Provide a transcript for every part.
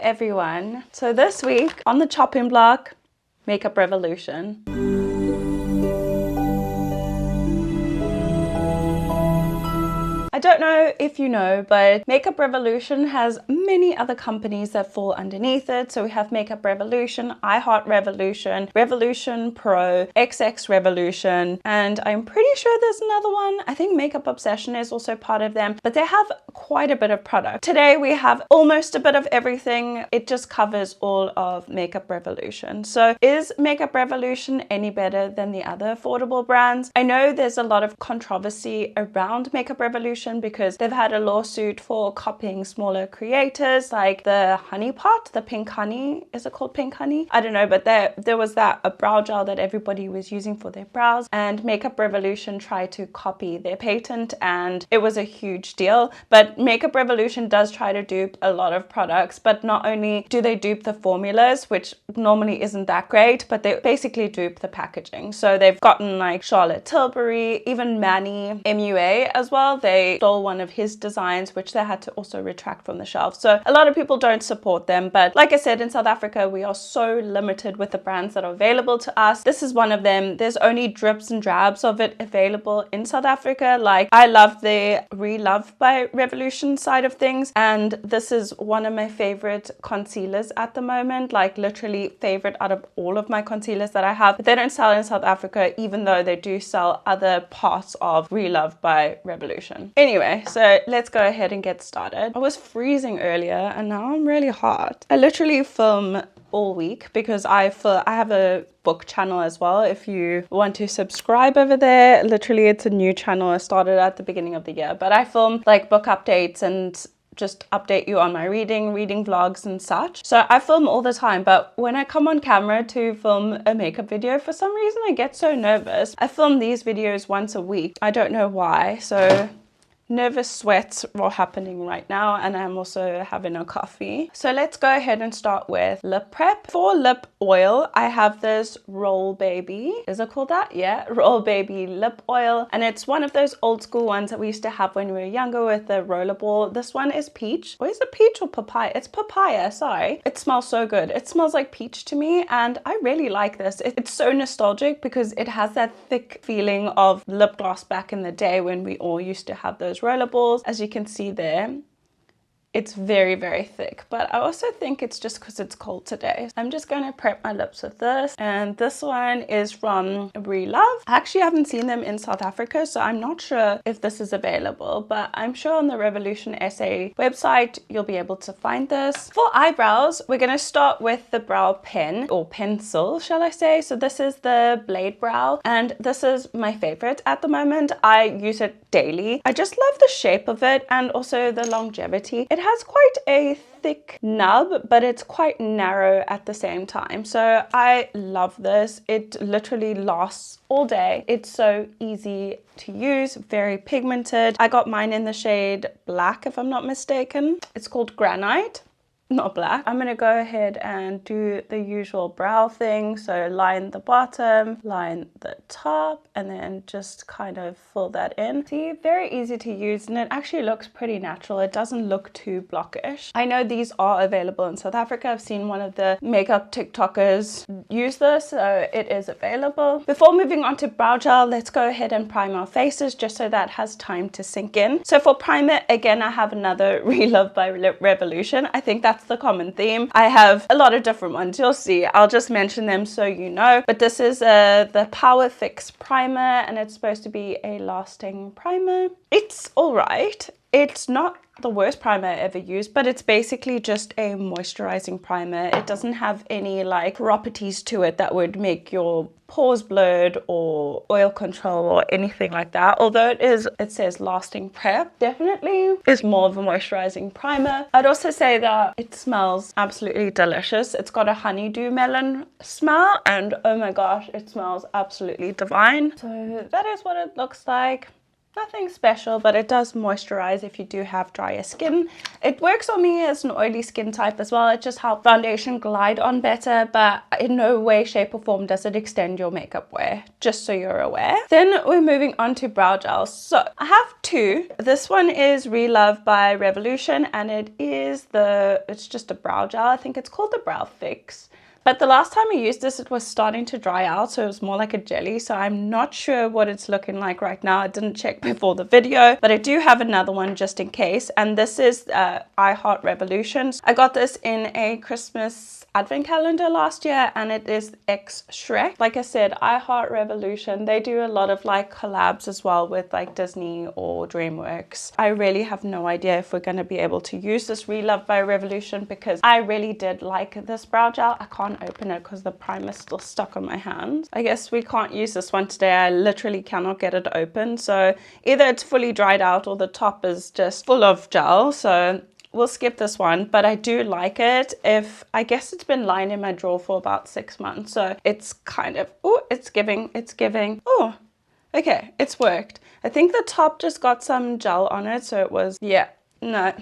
everyone. So this week on the chopping block, makeup revolution. I don't know if you know, but Makeup Revolution has many other companies that fall underneath it. So we have Makeup Revolution, iHeart Revolution, Revolution Pro, XX Revolution, and I'm pretty sure there's another one. I think Makeup Obsession is also part of them, but they have quite a bit of product. Today we have almost a bit of everything. It just covers all of Makeup Revolution. So is Makeup Revolution any better than the other affordable brands? I know there's a lot of controversy around Makeup Revolution because they've had a lawsuit for copying smaller creators like the honey pot, the pink honey. Is it called pink honey? I don't know, but there was a brow gel that everybody was using for their brows, and Makeup Revolution tried to copy their patent, and it was a huge deal. But Makeup Revolution does try to dupe a lot of products, but not only do they dupe the formulas, which normally isn't that great, but they basically dupe the packaging. So they've gotten like Charlotte Tilbury, even Manny MUA as well. They stole one of his designs, which they had to also retract from the shelf. So a lot of people don't support them, but like I said, in South Africa we are so limited with the brands that are available to us. This is one of them. There's only drips and drabs of it available in South Africa. Like, I love the Re-Love by Revolution side of things, and this is one of my favorite concealers at the moment, like literally favorite out of all of my concealers that I have. But they don't sell in South Africa, even though they do sell other parts of Re-Love by Revolution. Anyway, so let's go ahead and get started. I was freezing earlier and now I'm really hot. I literally film all week because I have a book channel as well. If you want to subscribe over there, literally it's a new channel. I started at the beginning of the year, but I film like book updates and just update you on my reading vlogs and such. So I film all the time, but when I come on camera to film a makeup video, for some reason I get so nervous. I film these videos once a week. I don't know why. So nervous sweats are happening right now, and I'm also having a coffee. So let's go ahead and start with lip prep. For lip oil, I have this Roll Baby. Is it called that? Yeah, Roll Baby lip oil. And it's one of those old school ones that we used to have when we were younger with the rollerball. This one is peach. Or is it peach or papaya? It's papaya, sorry. It smells so good. It smells like peach to me, and I really like this. It's so nostalgic because it has that thick feeling of lip gloss back in the day when we all used to have those rollerballs. As you can see there, it's very, very thick, but I also think it's just because it's cold today. I'm just going to prep my lips with this, and this one is from Re-Love. I actually haven't seen them in South Africa, so I'm not sure if this is available, but I'm sure on the Revolution SA website you'll be able to find this. For eyebrows, we're going to start with the brow pen, or pencil shall I say. So this is the Blade Brow, and this is my favorite at the moment. I use it daily. I just love the shape of it and also the longevity. It has quite a thick nub, but it's quite narrow at the same time. So I love this. It literally lasts all day. It's so easy to use, very pigmented. I got mine in the shade black, if I'm not mistaken. It's called Granite. Not black. I'm gonna go ahead and do the usual brow thing. So line the bottom, line the top, and then just kind of fill that in. See, very easy to use, and it actually looks pretty natural. It doesn't look too blockish. I know these are available in South Africa. I've seen one of the makeup TikTokers use this, so it is available. Before moving on to brow gel, let's go ahead and prime our faces just so that has time to sink in. So for primer, again, I have another Re-Love by Revolution. I think that's the common theme. I have a lot of different ones. You'll see. I'll just mention them so you know. But this is the Power Fix primer, and it's supposed to be a lasting primer. It's all right. It's not the worst primer I ever used, but it's basically just a moisturizing primer. It doesn't have any like properties to it that would make your pores blurred or oil control or anything like that. Although it says lasting prep, definitely is more of a moisturizing primer. I'd also say that it smells absolutely delicious. It's got a honeydew melon smell, and oh my gosh, it smells absolutely divine. So that is what it looks like. Nothing special, but it does moisturize if you do have drier skin. It works on me as an oily skin type as well. It just helps foundation glide on better, but in no way, shape or form does it extend your makeup wear, just so you're aware. Then we're moving on to brow gels. So I have two. This one is Relove by Revolution, and it's just a brow gel. I think it's called the Brow Fix. But the last time I used this, it was starting to dry out, so it was more like a jelly. So I'm not sure what it's looking like right now. I didn't check before the video, but I do have another one just in case. And this is I Heart Revolution. I got this in a Christmas advent calendar last year, and it is X Shrek. Like I said, I Heart Revolution, they do a lot of like collabs as well with like Disney or DreamWorks. I really have no idea if we're going to be able to use this Relove by Revolution, because I really did like this brow gel. I can't open it because the primer's still stuck on my hand. I guess we can't use this one today. I literally cannot get it open. So either it's fully dried out or the top is just full of gel. So we'll skip this one, but I do like it. I guess it's been lying in my drawer for about 6 months. So it's kind of, it's giving. Oh, okay, it's worked. I think the top just got some gel on it. So it was, yeah, no.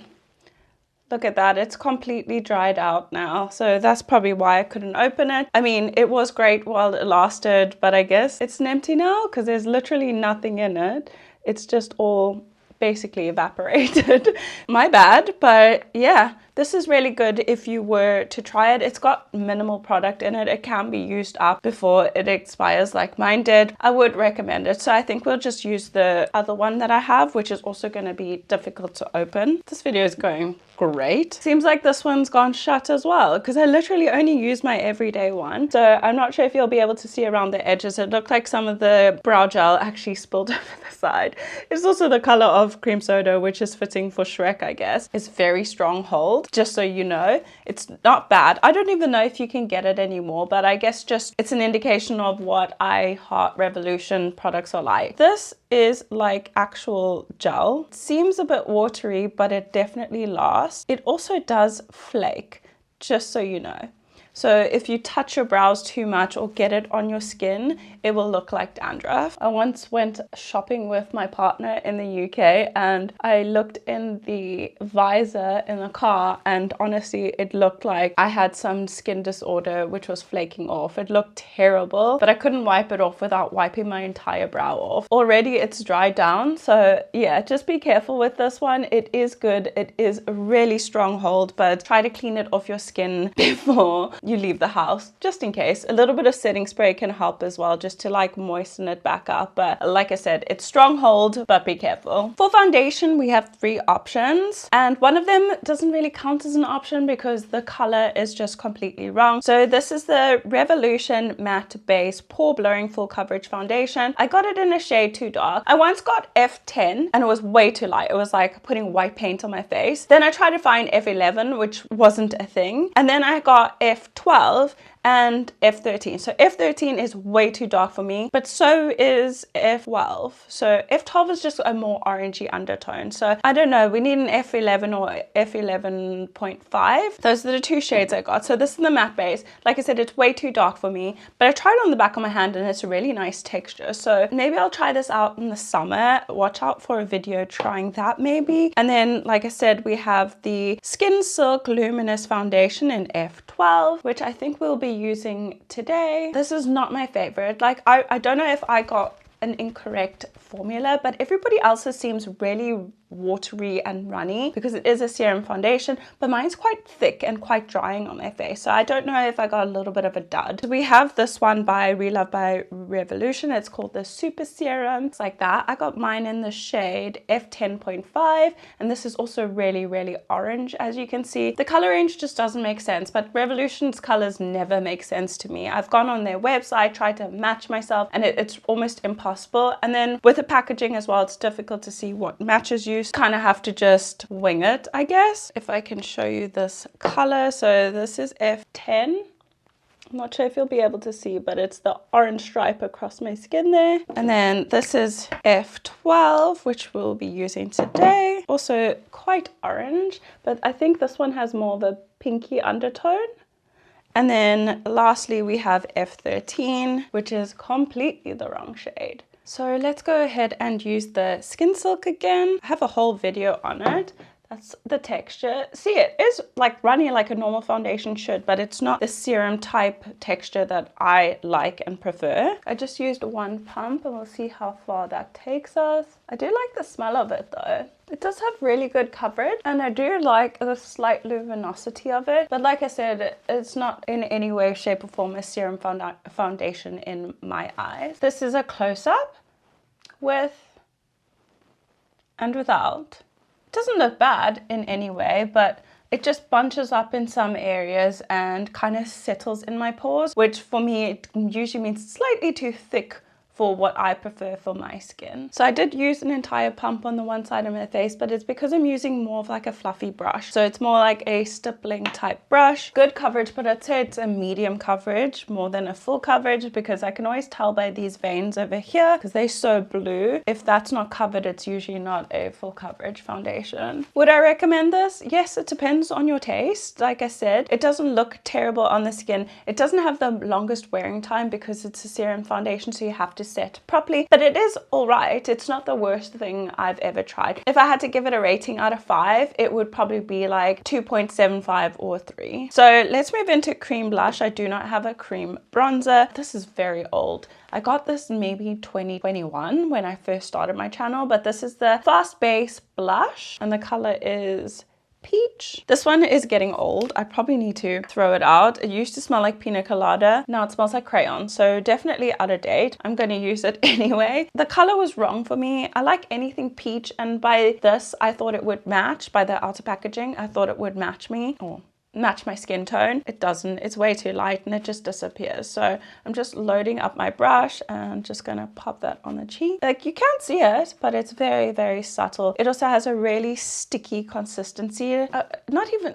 Look at that, it's completely dried out now. So that's probably why I couldn't open it. I mean, it was great while it lasted, but I guess it's empty now because there's literally nothing in it. It's just all basically evaporated. My bad, but yeah, this is really good if you were to try it. It's got minimal product in it. It can be used up before it expires like mine did. I would recommend it. So I think we'll just use the other one that I have, which is also going to be difficult to open. This video is going great. Seems like this one's gone shut as well, because I literally only use my everyday one. So I'm not sure if you'll be able to see around the edges. It looked like some of the brow gel actually spilled over the side. It's also the color of cream soda, which is fitting for Shrek, I guess. It's very strong hold, just so you know. It's not bad. I don't even know if you can get it anymore, but I guess just it's an indication of what I Heart Revolution products are like. This is like actual gel. It seems a bit watery, but it definitely lasts. It also does flake, just so you know. So if you touch your brows too much or get it on your skin, it will look like dandruff. I once went shopping with my partner in the UK and I looked in the visor in the car, and honestly, it looked like I had some skin disorder which was flaking off. It looked terrible, but I couldn't wipe it off without wiping my entire brow off. Already it's dried down, so yeah, just be careful with this one. It is good. It is a really strong hold, but try to clean it off your skin before you leave the house, just in case. A little bit of setting spray can help as well, just to like moisten it back up. But like I said, it's strong hold, but be careful. For foundation, we have 3 options, and one of them doesn't really count as an option because the color is just completely wrong. So this is the Revolution Matte Base Pore Blurring Full Coverage Foundation. I got it in a shade too dark. I once got F10 and it was way too light. It was like putting white paint on my face. Then I tried to find F11, which wasn't a thing. And then I got F12 and F13. So F13 is way too dark for me, but so is F12. So F12 is just a more orangey undertone. So I don't know, we need an F11 or F11.5. Those are the 2 shades I got. So this is the matte base. Like I said, it's way too dark for me, but I tried it on the back of my hand and it's a really nice texture. So maybe I'll try this out in the summer. Watch out for a video trying that maybe. And then, like I said, we have the Skin Silk Luminous Foundation in F12, which I think we'll be using today. This is not my favorite. Like I don't know if I got an incorrect formula, but everybody else's seems really watery and runny because it is a serum foundation, but mine's quite thick and quite drying on my face. So I don't know if I got a little bit of a dud. So we have this one by Relove by Revolution. It's called the Super Serum. It's like that. I got mine in the shade F10.5, and this is also really, really orange, as you can see. The color range just doesn't make sense, but Revolution's colors never make sense to me. I've gone on their website, tried to match myself, and it's almost impossible. And then with the packaging as well, it's difficult to see what matches you. Kind of have to just wing it, I guess. If I can show you this color. So this is F10. I'm not sure if you'll be able to see, but it's the orange stripe across my skin there. And then this is F12, which we'll be using today. Also quite orange, but I think this one has more of a pinky undertone. And then lastly, we have F13, which is completely the wrong shade. So let's go ahead and use the Skin Silk again. I have a whole video on it. That's the texture. See, it is like runny like a normal foundation should, but it's not the serum type texture that I like and prefer. I just used one pump and we'll see how far that takes us. I do like the smell of it though. It does have really good coverage and I do like the slight luminosity of it. But like I said, it's not in any way, shape or form a serum foundation in my eyes. This is a close-up with and without. It doesn't look bad in any way, but it just bunches up in some areas and kind of settles in my pores, which for me, it usually means slightly too thick for what I prefer for my skin. So I did use an entire pump on the one side of my face, but it's because I'm using more of like a fluffy brush. So it's more like a stippling type brush. Good coverage, but I'd say it's a medium coverage more than a full coverage because I can always tell by these veins over here because they're so blue. If that's not covered, it's usually not a full coverage foundation. Would I recommend this? Yes, it depends on your taste. Like I said, it doesn't look terrible on the skin. It doesn't have the longest wearing time because it's a serum foundation, so you have to set properly, but it is all right. It's not the worst thing I've ever tried. If I had to give it a rating out of 5, it would probably be like 2.75 or 3. So let's move into cream blush. I do not have a cream bronzer. This is very old. I got this maybe 2021 when I first started my channel, but this is the Fast Base blush and the color is peach. This one is getting old. I probably need to throw it out. It used to smell like pina colada. Now it smells like crayon. So definitely out of date. I'm going to use it anyway. The color was wrong for me. I like anything peach. And by this, I thought it would match. By the outer packaging, I thought it would match me. Or match my skin tone. It doesn't. It's way too light and it just disappears. So I'm just loading up my brush and just gonna pop that on the cheek. Like you can't see it, but it's very, very subtle. It also has a really sticky consistency.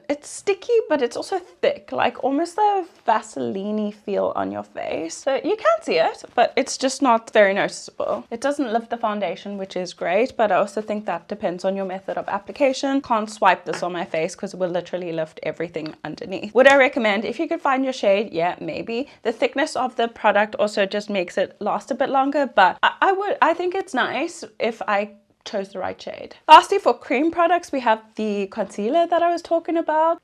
It's sticky, but it's also thick, like almost a Vaseline-y feel on your face. So you can't see it, but it's just not very noticeable. It doesn't lift the foundation, which is great, but I also think that depends on your method of application. Can't swipe this on my face because it will literally lift everything underneath. Would I recommend? If you could find your shade, yeah, maybe. The thickness of the product also just makes it last a bit longer, but I think it's nice if I chose the right shade. Lastly, for cream products, we have the concealer that I was talking about.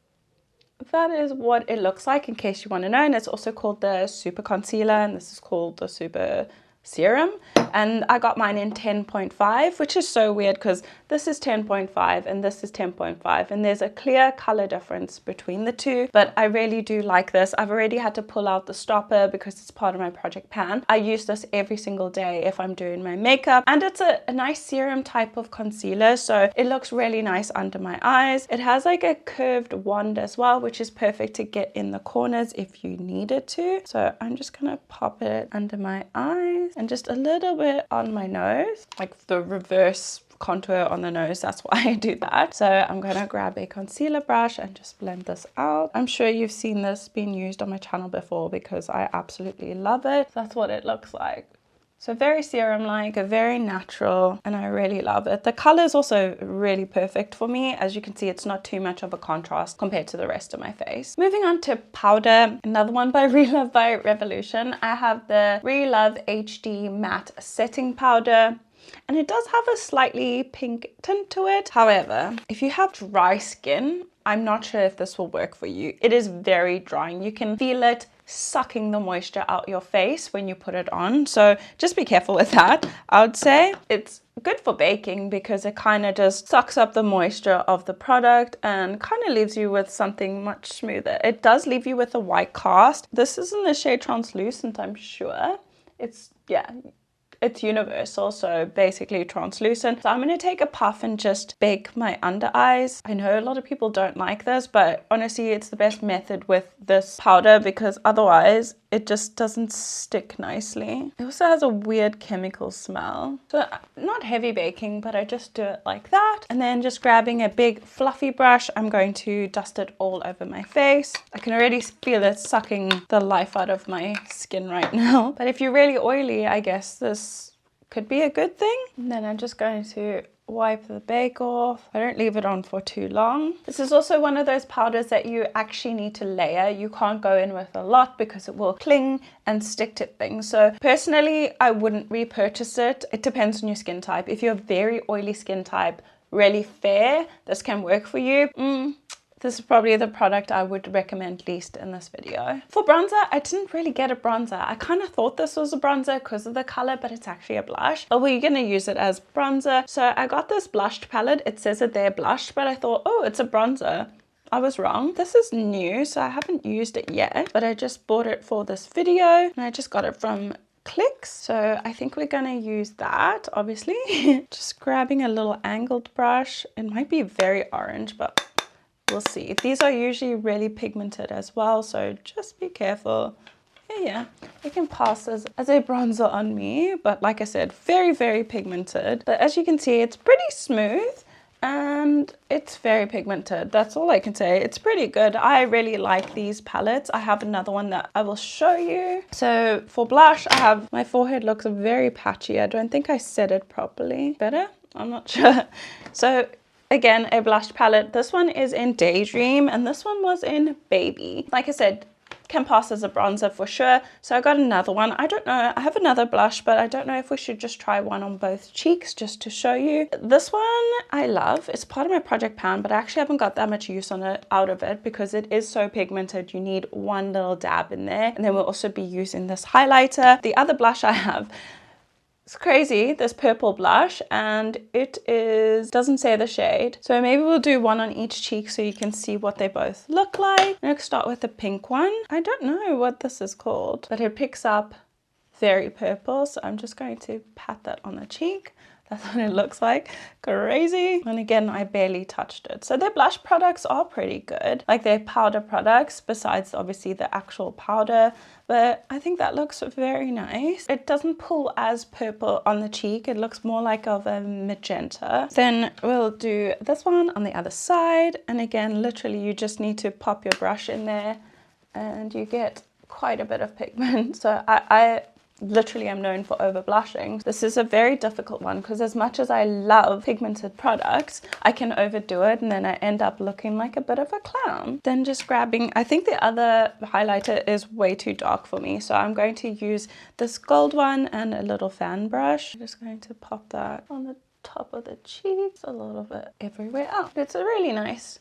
That is what it looks like in case you want to know, and it's also called the Super Concealer and this is called the Super Serum, and I got mine in 10.5, which is so weird because this is 10.5 and this is 10.5 and there's a clear color difference between the two, but I really do like this. I've already had to pull out the stopper because it's part of my project pan. I use this every single day if I'm doing my makeup, and it's a nice serum type of concealer, so it looks really nice under my eyes. It has like a curved wand as well, which is perfect to get in the corners if you needed to. So I'm just gonna pop it under my eyes and just a little bit on my nose, like the reverse contour on the nose. That's why I do that. So I'm gonna grab a concealer brush and just blend this out. I'm sure you've seen this being used on my channel before because I absolutely love it. That's what it looks like. So very serum-like, very natural, and I really love it. The color is also really perfect for me. As you can see, it's not too much of a contrast compared to the rest of my face. Moving on to powder, another one by Relove by Revolution. I have the Relove HD Matte Setting Powder, and it does have a slightly pink tint to it. However, if you have dry skin, I'm not sure if this will work for you. It is very drying. You can feel it sucking the moisture out your face when you put it on, so just be careful with that. I would say it's good for baking because it kind of just sucks up the moisture of the product and kind of leaves you with something much smoother. It does leave you with a white cast. This is in the shade Translucent, I'm sure. It's universal, so basically translucent. So I'm going to take a puff and just bake my under eyes. I know a lot of people don't like this, but honestly, it's the best method with this powder because otherwise it just doesn't stick nicely. It also has a weird chemical smell. So not heavy baking, but I just do it like that. And then just grabbing a big fluffy brush, I'm going to dust it all over my face. I can already feel it sucking the life out of my skin right now. But if you're really oily, I guess this could be a good thing. And then I'm just going to wipe the bake off. I don't leave it on for too long. This is also one of those powders that you actually need to layer. You can't go in with a lot because it will cling and stick to things. So personally, I wouldn't repurchase it. It depends on your skin type. If you're a very oily skin type, really fair, this can work for you. This is probably the product I would recommend least in this video. For bronzer, I didn't really get a bronzer. I kind of thought this was a bronzer because of the color, but it's actually a blush. But we're going to use it as bronzer. So I got this blushed palette. It says that they're blushed, but I thought, oh, it's a bronzer. I was wrong. This is new, so I haven't used it yet, but I just bought it for this video and I just got it from Clicks. So I think we're going to use that, obviously. Just grabbing a little angled brush. It might be very orange, but we'll see. These are usually really pigmented as well, so just be careful. Yeah, it can pass as a bronzer on me, but like I said, very, very pigmented. But as you can see, it's pretty smooth and it's very pigmented. That's all I can say. It's pretty good. I really like these palettes. I have another one that I will show you. So for blush, my forehead looks very patchy. I don't think I set it properly. Better? I'm not sure. So again, a blush palette. This one is in Daydream and this one was in Baby. Like I said, can pass as a bronzer for sure. So I got another one. I don't know. I have another blush, but I don't know if we should just try one on both cheeks just to show you. This one I love. It's part of my project pan, but I actually haven't got that much use out of it because it is so pigmented. You need one little dab in there. And then we'll also be using this highlighter. The other blush I have, it's crazy, this purple blush, and it doesn't say the shade. So maybe we'll do one on each cheek so you can see what they both look like. Let's start with the pink one. I don't know what this is called, but it picks up very purple. So I'm just going to pat that on the cheek. That's what it looks like. Crazy. And again, I barely touched it. So their blush products are pretty good. Like their powder products, besides obviously the actual powder. But I think that looks very nice. It doesn't pull as purple on the cheek. It looks more like of a magenta. Then we'll do this one on the other side. And again, literally you just need to pop your brush in there and you get quite a bit of pigment. So I literally am known for over blushing. This is a very difficult one because as much as I love pigmented products, I can overdo it and then I end up looking like a bit of a clown. Then just grabbing, I think the other highlighter is way too dark for me, so I'm going to use this gold one and a little fan brush. I'm just going to pop that on the top of the cheeks, a little bit everywhere else. It's a really nice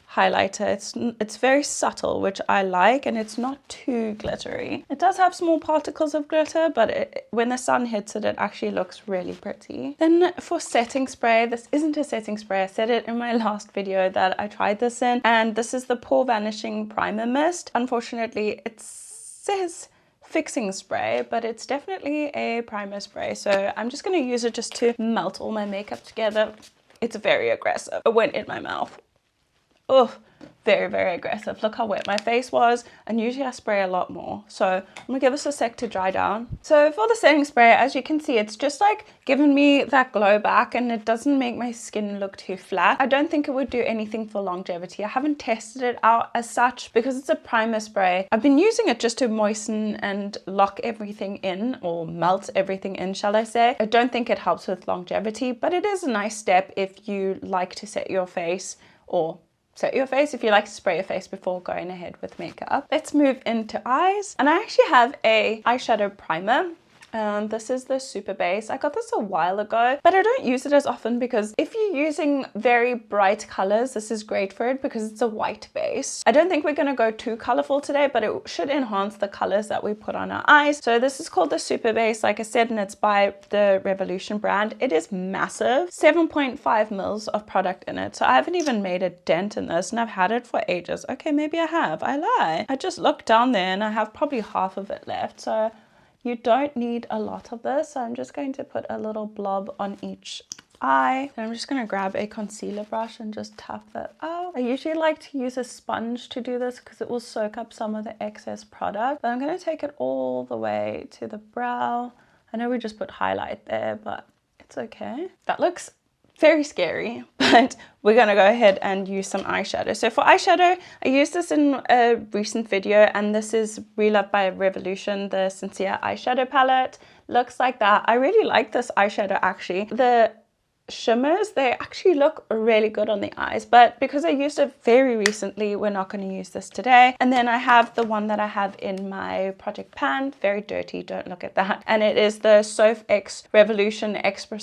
highlighter. It's very subtle, which I like, and it's not too glittery. It does have small particles of glitter, but when the sun hits it, it actually looks really pretty. Then for setting spray, this isn't a setting spray. I said it in my last video that I tried this in, and this is the Pore Vanishing Primer Mist. Unfortunately, it says fixing spray, but it's definitely a primer spray. So I'm just going to use it just to melt all my makeup together. It's very aggressive. It went in my mouth. Oh, very, very aggressive. Look how wet my face was, and usually I spray a lot more. So I'm gonna give this a sec to dry down. So for the setting spray, as you can see, it's just like giving me that glow back, and it doesn't make my skin look too flat. I don't think it would do anything for longevity. I haven't tested it out as such because it's a primer spray. I've been using it just to moisten and lock everything in, or melt everything in, shall I say. I don't think it helps with longevity, but it is a nice step if you like to set your face, or set your face if you like to spray your face before going ahead with makeup. Let's move into eyes. And I actually have a eyeshadow primer. This is the Super Base. I got this a while ago, but I don't use it as often because if you're using very bright colors, this is great for it because it's a white base. I don't think we're going to go too colorful today, but it should enhance the colors that we put on our eyes. So this is called the Super Base, like I said, and it's by the Revolution brand. It is massive, 7.5 mils of product in it. So I haven't even made a dent in this, and I've had it for ages. Okay, maybe I have. I lie. I just looked down there and I have probably half of it left. So you don't need a lot of this. So I'm just going to put a little blob on each eye. And I'm just going to grab a concealer brush and just tap that out. I usually like to use a sponge to do this because it will soak up some of the excess product. But I'm going to take it all the way to the brow. I know we just put highlight there, but it's okay. That looks very scary, but we're gonna go ahead and use some eyeshadow. So for eyeshadow, I used this in a recent video, and this is Relove by Revolution, the Sincere eyeshadow palette. Looks like that. I really like this eyeshadow actually. The shimmers, they actually look really good on the eyes, but because I used it very recently, we're not going to use this today. And then I have the one that I have in my project pan, very dirty, don't look at that, and it is the Soph X Revolution Extra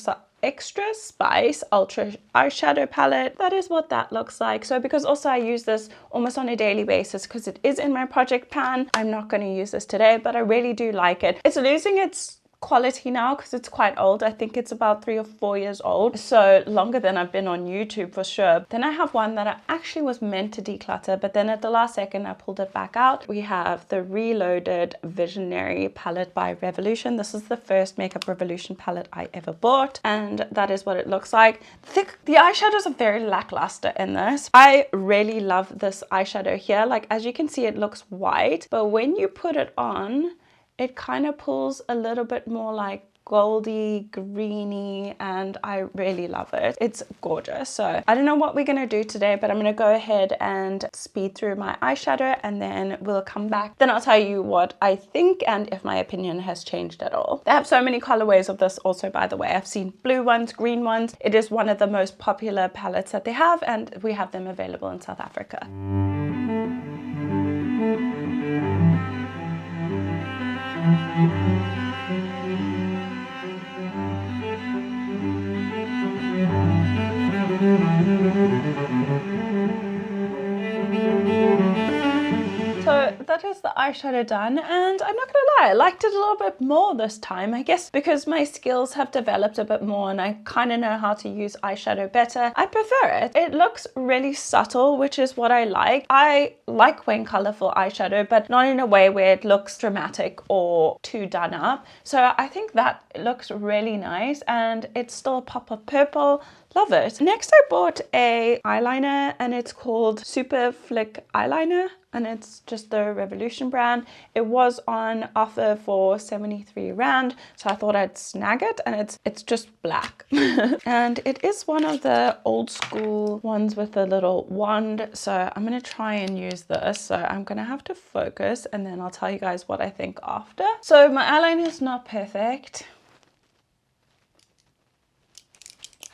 Spice Ultra Eyeshadow Palette. That is what that looks like. So because also I use this almost on a daily basis because it is in my project pan, I'm not going to use this today, but I really do like it. It's losing its quality now because it's quite old. I think it's about 3 or 4 years old, so longer than I've been on YouTube for sure. Then I have one that I actually was meant to declutter, but then at the last second I pulled it back out. We have the Reloaded Visionary palette by Revolution. This is the first Makeup Revolution palette I ever bought, and that is what it looks like. The eyeshadows are very lackluster in this. I really love this eyeshadow here. Like, as you can see, it looks white, but when you put it on, it kind of pulls a little bit more like goldy, greeny, and I really love it. It's gorgeous. So I don't know what we're going to do today, but I'm going to go ahead and speed through my eyeshadow and then we'll come back. Then I'll tell you what I think and if my opinion has changed at all. They have so many colorways of this also, by the way. I've seen blue ones, green ones. It is one of the most popular palettes that they have, and we have them available in South Africa. So that is the eyeshadow done, and I'm not gonna lie, I liked it a little bit more this time. I guess because my skills have developed a bit more and I kind of know how to use eyeshadow better, I prefer it. It looks really subtle, which is what I like. I like wearing colorful eyeshadow, but not in a way where it looks dramatic or too done up. So I think that looks really nice, and it's still a pop of purple. Love it. Next I bought a eyeliner, and it's called Super Flick Eyeliner, and it's just the Revolution brand. It was on offer for 73 Rand, so I thought I'd snag it, and it's just black. And it is one of the old school ones with a little wand, so I'm gonna try and use this. So I'm gonna have to focus and then I'll tell you guys what I think after. So my eyeliner is not perfect.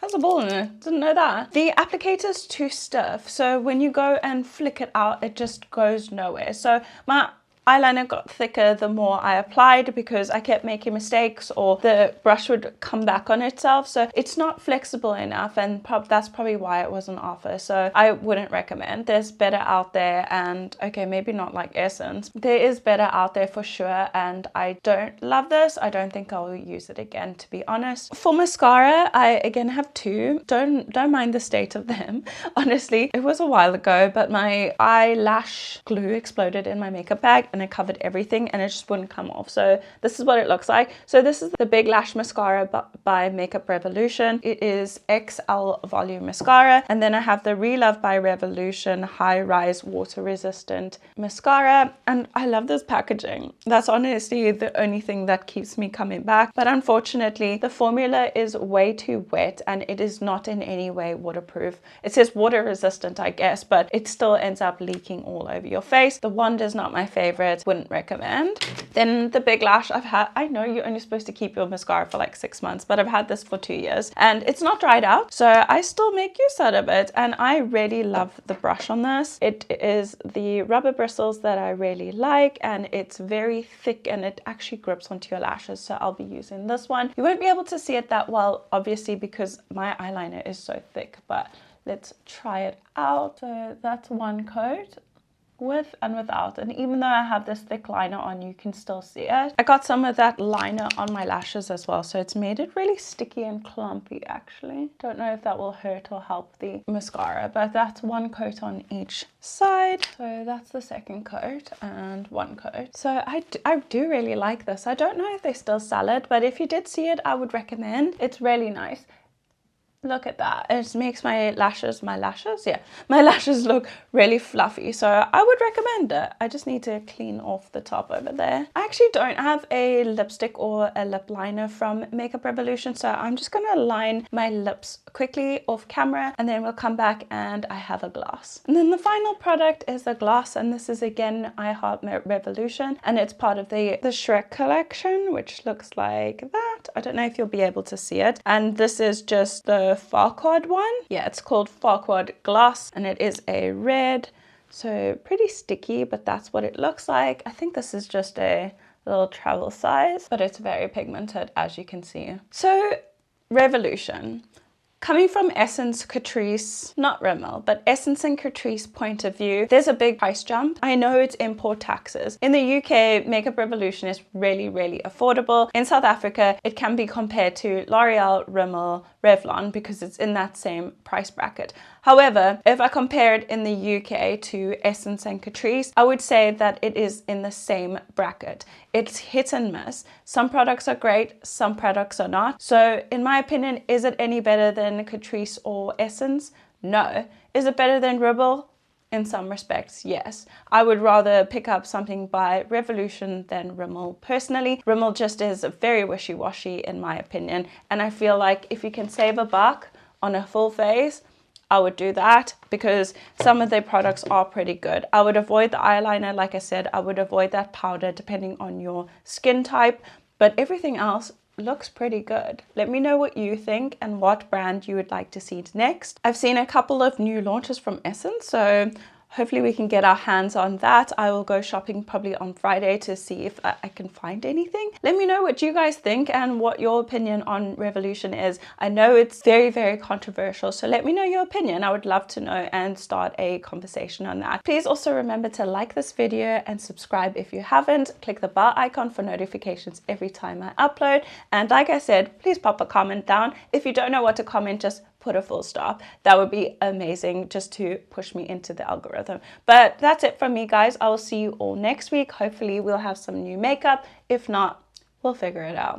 Has a ball in it, didn't know that. The applicator's too stiff, so when you go and flick it out, it just goes nowhere. So my eyeliner got thicker the more I applied because I kept making mistakes or the brush would come back on itself. So it's not flexible enough, and that's probably why it was on offer. So I wouldn't recommend. There's better out there, and okay, maybe not like Essence. There is better out there for sure, and I don't love this. I don't think I'll use it again, to be honest. For mascara, I again have two. Don't mind the state of them. Honestly, it was a while ago, but my eyelash glue exploded in my makeup bag and it covered everything and it just wouldn't come off. So this is what it looks like. So this is the Big Lash Mascara by Makeup Revolution. It is XL Volume Mascara. And then I have the Relove by Revolution High Rise Water Resistant Mascara. And I love this packaging. That's honestly the only thing that keeps me coming back. But unfortunately, the formula is way too wet and it is not in any way waterproof. It says water resistant, I guess, but it still ends up leaking all over your face. The wand is not my favorite. Wouldn't recommend. Then the Big Lash I know you're only supposed to keep your mascara for like 6 months, but I've had this for 2 years and it's not dried out, so I still make use out of it, and I really love the brush on this. It is the rubber bristles that I really like, and it's very thick and it actually grips onto your lashes, so I'll be using this one. You won't be able to see it that well, obviously, because my eyeliner is so thick, but let's try it out. So that's one coat, with and without, and even though I have this thick liner on, you can still see it. I got some of that liner on my lashes as well, so it's made it really sticky and clumpy actually. Don't know if that will hurt or help the mascara, but that's one coat on each side. So that's the second coat and one coat. So I do really like this. I don't know if they still sell it, but if you did see it, I would recommend. It's really nice. Look at that. It makes my lashes look really fluffy, so I would recommend it. I just need to clean off the top over there. I actually don't have a lipstick or a lip liner from Makeup Revolution, so I'm just gonna line my lips quickly off camera and then we'll come back and I have a gloss. And then the final product is a gloss, and this is again I Heart Revolution, and it's part of the Shrek collection, which looks like that. that. I don't know if you'll be able to see it. And this is just the Farquhar one. Yeah, it's called Farquhar Gloss, and it is a red. So pretty sticky, but that's what it looks like. I think this is just a little travel size, but it's very pigmented, as you can see. So Revolution. Coming from Essence, Catrice, not Rimmel, but Essence and Catrice point of view, there's a big price jump. I know it's import taxes. In the UK, Makeup Revolution is really, really affordable. In South Africa, it can be compared to L'Oreal, Rimmel, Revlon because it's in that same price bracket. However, if I compare it in the UK to Essence and Catrice, I would say that it is in the same bracket. It's hit and miss. Some products are great, some products are not. So in my opinion, is it any better than Catrice or Essence? No. Is it better than Rimmel? In some respects, yes. I would rather pick up something by Revolution than Rimmel personally. Rimmel just is very wishy-washy in my opinion. And I feel like if you can save a buck on a full face, I would do that because some of their products are pretty good. I would avoid the eyeliner, like I said, I would avoid that powder depending on your skin type, but everything else looks pretty good. Let me know what you think and what brand you would like to see next. I've seen a couple of new launches from Essence, so hopefully we can get our hands on that. I will go shopping probably on Friday to see if I can find anything. Let me know what you guys think and what your opinion on Revolution is. I know it's very, very controversial, so let me know your opinion. I would love to know and start a conversation on that. Please also remember to like this video and subscribe if you haven't. Click the bell icon for notifications every time I upload. And like I said, please pop a comment down. If you don't know what to comment, just put a full stop. That would be amazing just to push me into the algorithm. But that's it from me, guys. I will see you all next week. Hopefully we'll have some new makeup. If not, we'll figure it out.